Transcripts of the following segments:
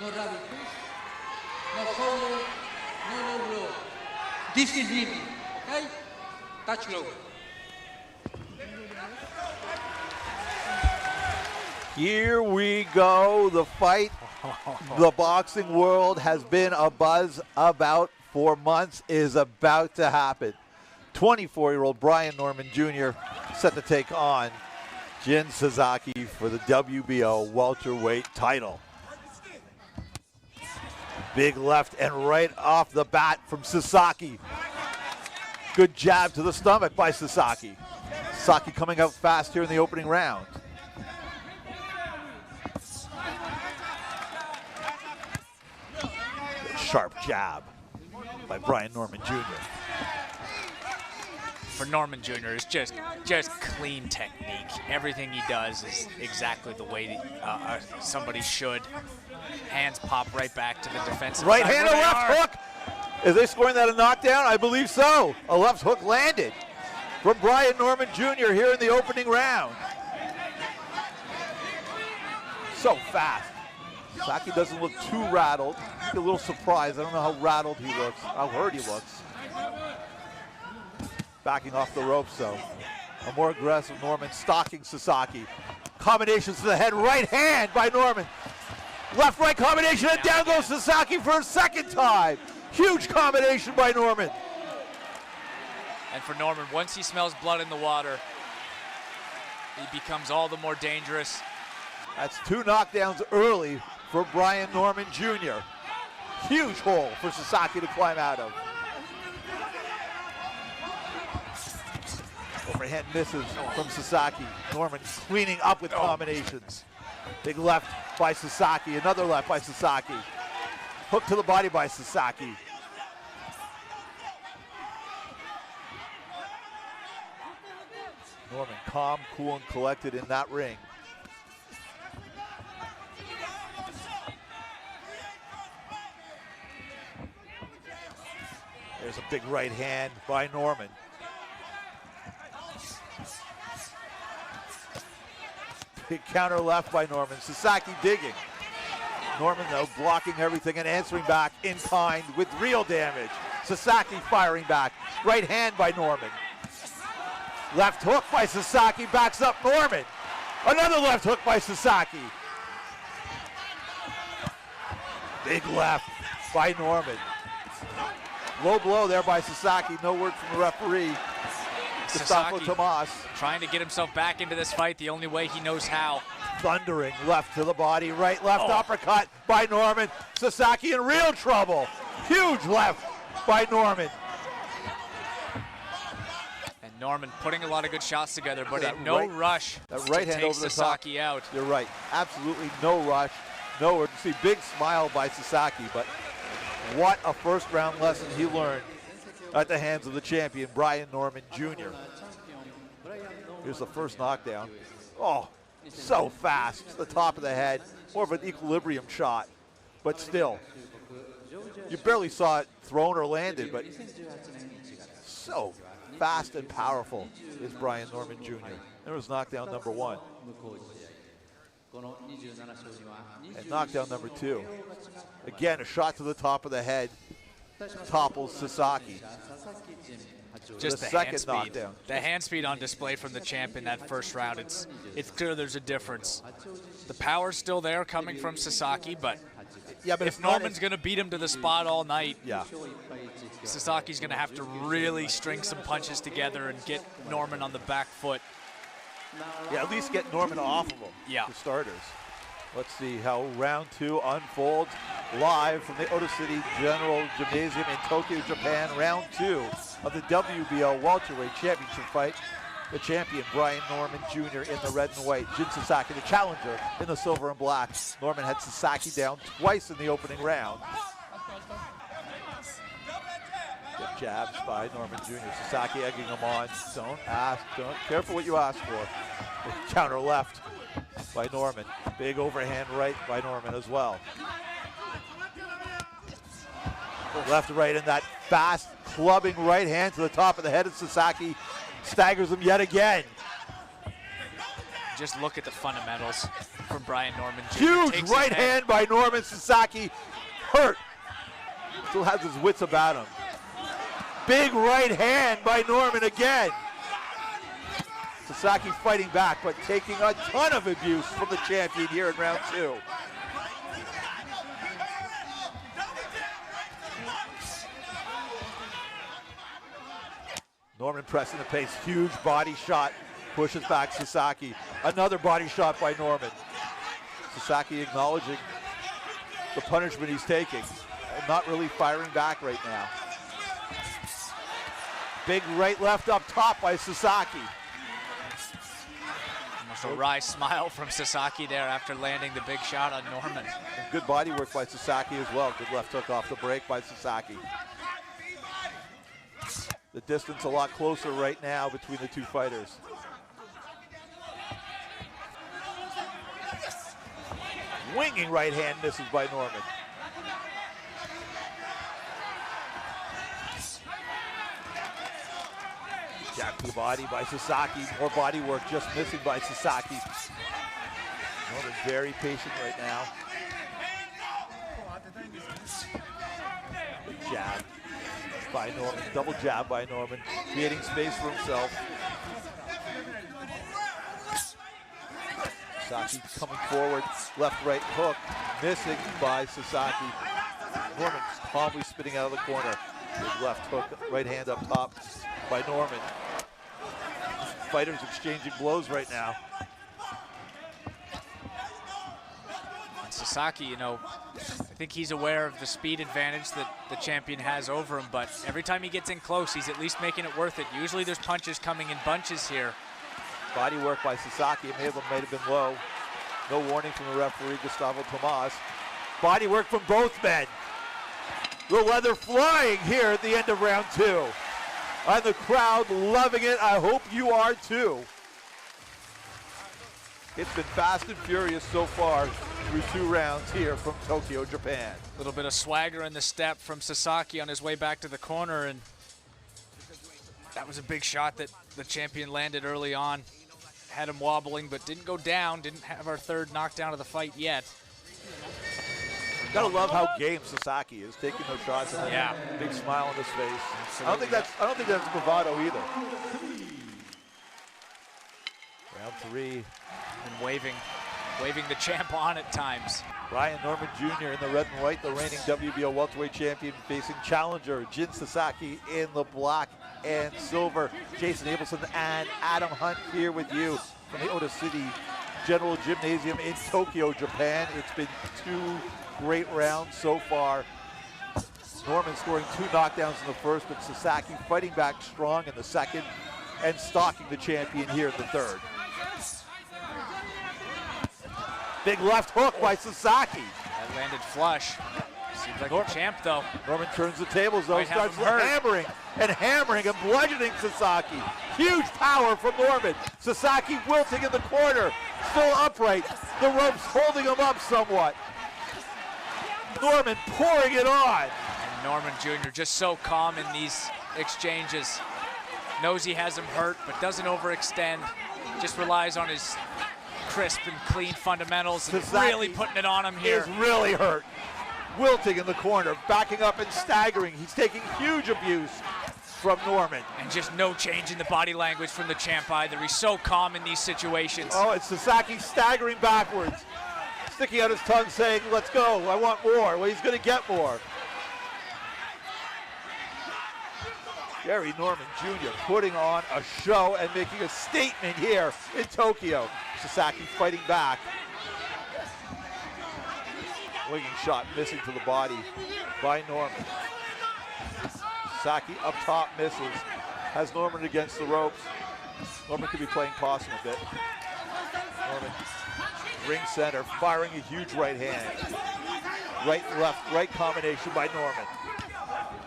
No rabbit push, no shoulder, no low blow. This is limit, okay? Touch low. Here we go, the fight the boxing world has been abuzz about for months is about to happen. 24-year-old Brian Norman Jr. set to take on Jin Sasaki for the WBO welterweight title. Big left and right off the bat from Sasaki. Good jab to the stomach by Sasaki. Sasaki coming out fast here in the opening round. Sharp jab by Brian Norman Jr. For Norman Jr., it's just clean technique. Everything he does is exactly the way that, somebody should. Hands pop right back to the defensive right side. Hand, a left hook. Is they scoring that a knockdown? I believe so. A left hook landed from Brian Norman Jr. here in the opening round. So fast. Sasaki doesn't look too rattled. A little surprised. I don't know how rattled he looks, how hurt he looks. Backing off the ropes, though. A more aggressive Norman stalking Sasaki. Combinations to the head, right hand by Norman. Left-right combination, and down goes Sasaki for a second time. Huge combination by Norman. And for Norman, once he smells blood in the water, he becomes all the more dangerous. That's 2 knockdowns early for Brian Norman Jr. Huge hole for Sasaki to climb out of. Overhand misses from Sasaki. Norman cleaning up with combinations. Big left by Sasaki, another left by Sasaki. Hook to the body by Sasaki. Norman calm, cool, and collected in that ring. There's a big right hand by Norman. Big counter left by Norman. Sasaki digging. Norman, though, blocking everything and answering back in kind with real damage. Sasaki firing back. Right hand by Norman. Left hook by Sasaki, backs up Norman. Another left hook by Sasaki. Big left by Norman. Low blow there by Sasaki. No word from the referee. Gustavo Tomas. Trying to get himself back into this fight the only way he knows how. Thundering left to the body, right, left uppercut by Norman. Sasaki in real trouble. Huge left by Norman. And Norman putting a lot of good shots together, but in no rush that right hand over the Sasaki top. out. You're right. Absolutely no rush. No urgency. Big smile by Sasaki, but what a first round lesson he learned at the hands of the champion, Brian Norman Jr. Here's the first knockdown. Oh, so fast to the top of the head. More of an equilibrium shot, but still. You barely saw it thrown or landed, but so fast and powerful is Brian Norman Jr. There was knockdown number 1. And knockdown number 2. Again, a shot to the top of the head. Topples Sasaki. Just the second hand speed. Knockdown. The hand speed on display from the champ in that first round. It's clear there's a difference. The power's still there coming from Sasaki, but if Norman's going to beat him to the spot all night, Sasaki's going to have to really string some punches together and get Norman on the back foot. Yeah, at least get Norman off of him for starters. Let's see how round 2 unfolds live from the Ota-City General Gymnasium in Tokyo, Japan. Round 2 of the WBO Welterweight Championship fight. The champion, Brian Norman Jr. in the red and white. Jin Sasaki, the challenger, in the silver and black. Norman had Sasaki down twice in the opening round. Good jabs by Norman Jr. Sasaki egging him on. Don't careful what you ask for. Counter left by Norman. Big overhand right by Norman as well. Left to right, and that fast clubbing right hand to the top of the head of Sasaki staggers him yet again. Just look at the fundamentals from Brian Norman Jr. Huge right hand by Norman. Sasaki hurt. Still has his wits about him. Big right hand by Norman again. Sasaki fighting back, but taking a ton of abuse from the champion here in round 2. Norman pressing the pace, huge body shot, pushes back Sasaki. Another body shot by Norman. Sasaki acknowledging the punishment he's taking, and not really firing back right now. Big right left up top by Sasaki. Almost a wry smile from Sasaki there after landing the big shot on Norman. And good body work by Sasaki as well. Good left hook off the break by Sasaki. The distance a lot closer right now between the two fighters. Winging right hand misses by Norman. Jab to the body by Sasaki. More body work just missing by Sasaki. Norman very patient right now. Jab by Norman, double jab by Norman, creating space for himself. Sasaki coming forward, left right hook, missing by Sasaki. Norman calmly spitting out of the corner. Big left hook, right hand up top by Norman. Fighters exchanging blows right now. And Sasaki, you know, I think he's aware of the speed advantage that the champion has over him, but every time he gets in close, he's at least making it worth it. Usually there's punches coming in bunches here. Body work by Sasaki, might have been low. No warning from the referee, Gustavo Tomas. Body work from both men. The leather flying here at the end of round 2. And the crowd loving it. I hope you are too. It's been fast and furious so far through 2 rounds here from Tokyo, Japan. A little bit of swagger in the step from Sasaki on his way back to the corner, and that was a big shot that the champion landed early on. Had him wobbling, but didn't go down. Didn't have our third knockdown of the fight yet. Gotta love how game Sasaki is, taking those shots and yeah, big smile on his face. Absolutely. I don't think that's bravado either. Round 3. And waving the champ on at times. Brian Norman Jr. in the red and white, the reigning WBO Welterweight champion, facing challenger Jin Sasaki in the black and silver. Jason Abelson and Adam Hunt here with you from the Ota-City General Gymnasium in Tokyo, Japan. It's been 2 great rounds so far. Norman scoring 2 knockdowns in the first, but Sasaki fighting back strong in the second and stalking the champion here in the third. Big left hook by Sasaki. That landed flush. Seems like the champ, though. Norman turns the tables, though, Might have starts him hurt. hammering and bludgeoning Sasaki. Huge power from Norman. Sasaki wilting in the corner, still upright. The ropes holding him up somewhat. Norman pouring it on. And Norman Jr. just so calm in these exchanges. Knows he has him hurt, but doesn't overextend. Just relies on his crisp and clean fundamentals and Sasaki really putting it on him here. Is really hurt. Wilting in the corner, backing up and staggering. He's taking huge abuse from Norman. And just no change in the body language from the champ either. He's so calm in these situations. Oh, it's Sasaki staggering backwards, sticking out his tongue saying, let's go, I want more. Well, he's going to get more. Gary Norman Jr. putting on a show and making a statement here in Tokyo. Sasaki fighting back. Winging shot missing to the body by Norman. Sasaki up top misses. Has Norman against the ropes. Norman could be playing possum a bit. Norman, ring center, firing a huge right hand. Right, left, right combination by Norman.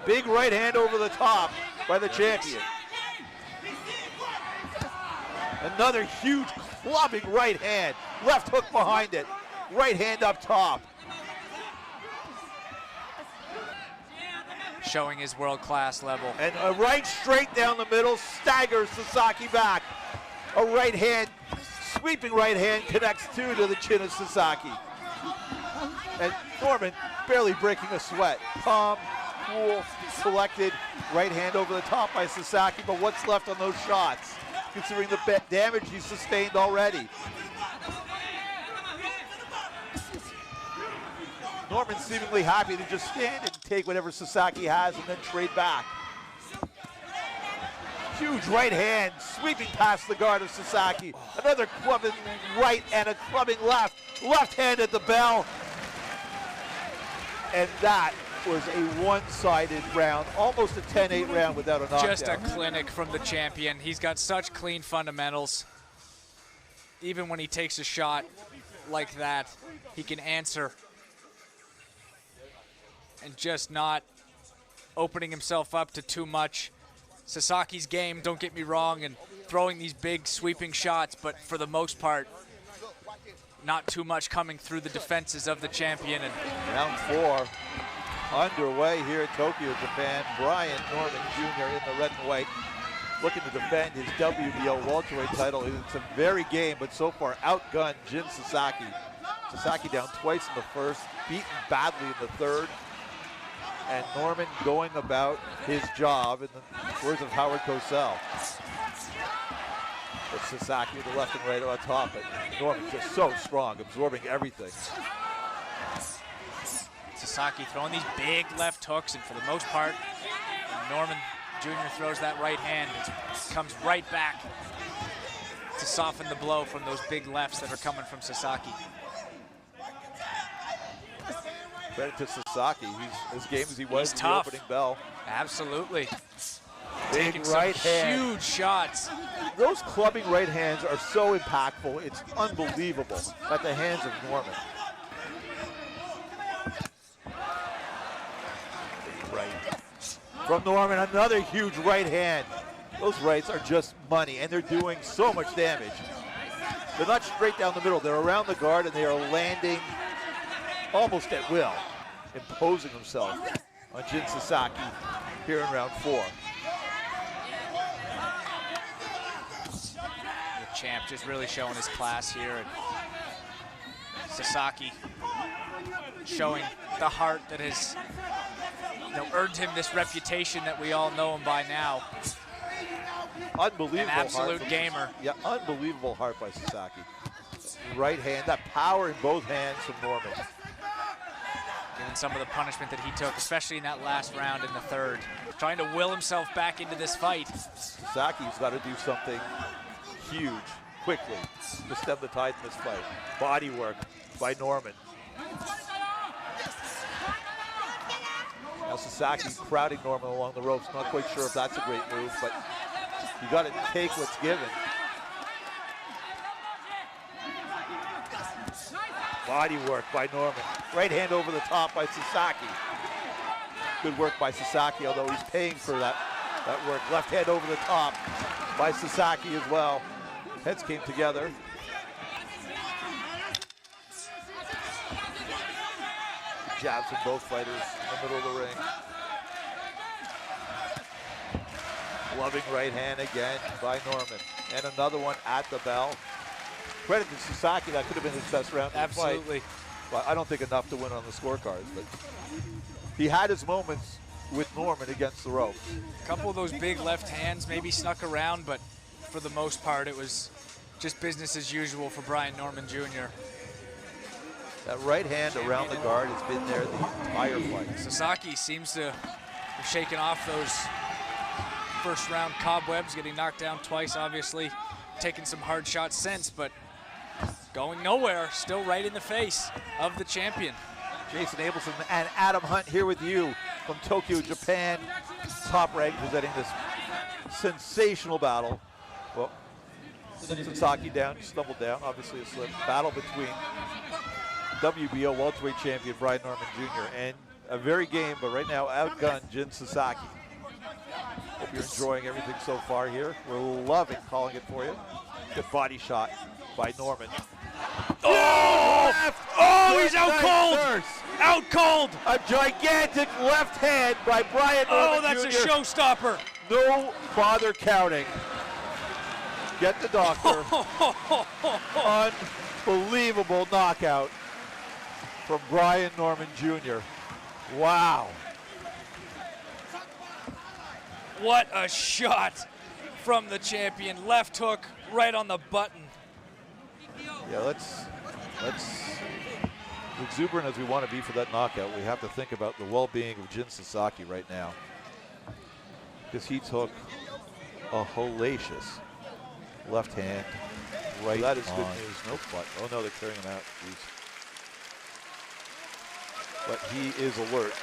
Big right hand over the top by the champion. Another huge clubbing right hand. Left hook behind it. Right hand up top. Showing his world-class level. And a right straight down the middle staggers Sasaki back. A right hand Sweeping right hand connects two to the chin of Sasaki. And Norman barely breaking a sweat. Calm, cool, collected. Right hand over the top by Sasaki, but what's left on those shots, considering the damage he's sustained already? Norman seemingly happy to just stand and take whatever Sasaki has and then trade back. Huge right hand sweeping past the guard of Sasaki. Another clubbing right and a clubbing left. Left hand at the bell. And that was a one-sided round, almost a 10-8 round without a knockdown. Just a clinic from the champion. He's got such clean fundamentals. Even when he takes a shot like that, he can answer. And just not opening himself up to too much. Sasaki's game, don't get me wrong, and throwing these big sweeping shots, but for the most part, not too much coming through the defenses of the champion. And round 4 underway here in Tokyo, Japan. Brian Norman Jr. in the red and white, looking to defend his WBO Welterweight title. It's a very game, but so far outgunned Jin Sasaki. Sasaki down twice in the first, beaten badly in the third. And Norman going about his job, in the words of Howard Cosell. But Sasaki with the left and right on top, but Norman just so strong, absorbing everything. Sasaki throwing these big left hooks, and for the most part, Norman Jr. throws that right hand. It comes right back to soften the blow from those big lefts that are coming from Sasaki. Credit to Sasaki. He's as game as he was in the opening bell. Absolutely. Big Taking right some hand. Huge shots. Those clubbing right hands are so impactful. It's unbelievable at the hands of Norman. Right. From Norman, another huge right hand. Those rights are just money, and they're doing so much damage. They're not straight down the middle. They're around the guard, and they are landing almost at will, imposing himself on Jin Sasaki here in round 4. The champ just really showing his class here. And Sasaki showing the heart that has earned him this reputation that we all know him by now. Unbelievable. An absolute heart gamer. Yeah, unbelievable heart by Sasaki. Right hand, that power in both hands from Norman. Given some of the punishment that he took, especially in that last round in the third. Trying to will himself back into this fight. Sasaki's got to do something huge, quickly, to stem the tide in this fight. Body work by Norman. Now Sasaki crowding Norman along the ropes. Not quite sure if that's a great move, but you got to take what's given. Body work by Norman. Right hand over the top by Sasaki. Good work by Sasaki, although he's paying for that work. Left hand over the top by Sasaki as well. Heads came together. Jabs from both fighters in the middle of the ring. Loving right hand again by Norman. And another one at the bell. Credit to Sasaki, that could have been his best round of the fight. Absolutely. Well, I don't think enough to win on the scorecards, but he had his moments with Norman against the ropes. A couple of those big left hands maybe snuck around, but for the most part, it was just business as usual for Brian Norman Jr. That right hand around the guard has been there the entire fight. Sasaki seems to have shaken off those first round cobwebs, getting knocked down twice, obviously. Taking some hard shots since, but going nowhere, still right in the face of the champion. Jason Abelson and Adam Hunt here with you from Tokyo, Japan. Top Rank presenting this sensational battle. Well, Sasaki down, stumbled down, obviously a slip. Battle between WBO Welterweight champion Brian Norman Jr. and a very game, but right now outgunned Jin Sasaki. Hope you're enjoying everything so far here. We're loving calling it for you. Good body shot by Norman. Oh! Oh, he's out cold! Out cold! A gigantic left hand by Brian Norman Oh, that's Jr. a showstopper. No bother counting. Get the doctor. Unbelievable knockout from Brian Norman Jr. Wow. What a shot from the champion. Left hook right on the button. Yeah, let's exuberant as we want to be for that knockout, we have to think about the well-being of Jin Sasaki right now, because he took a hellacious left hand right. That is on good news. the butt. Oh no, they're carrying him out. Jeez. But he is alert.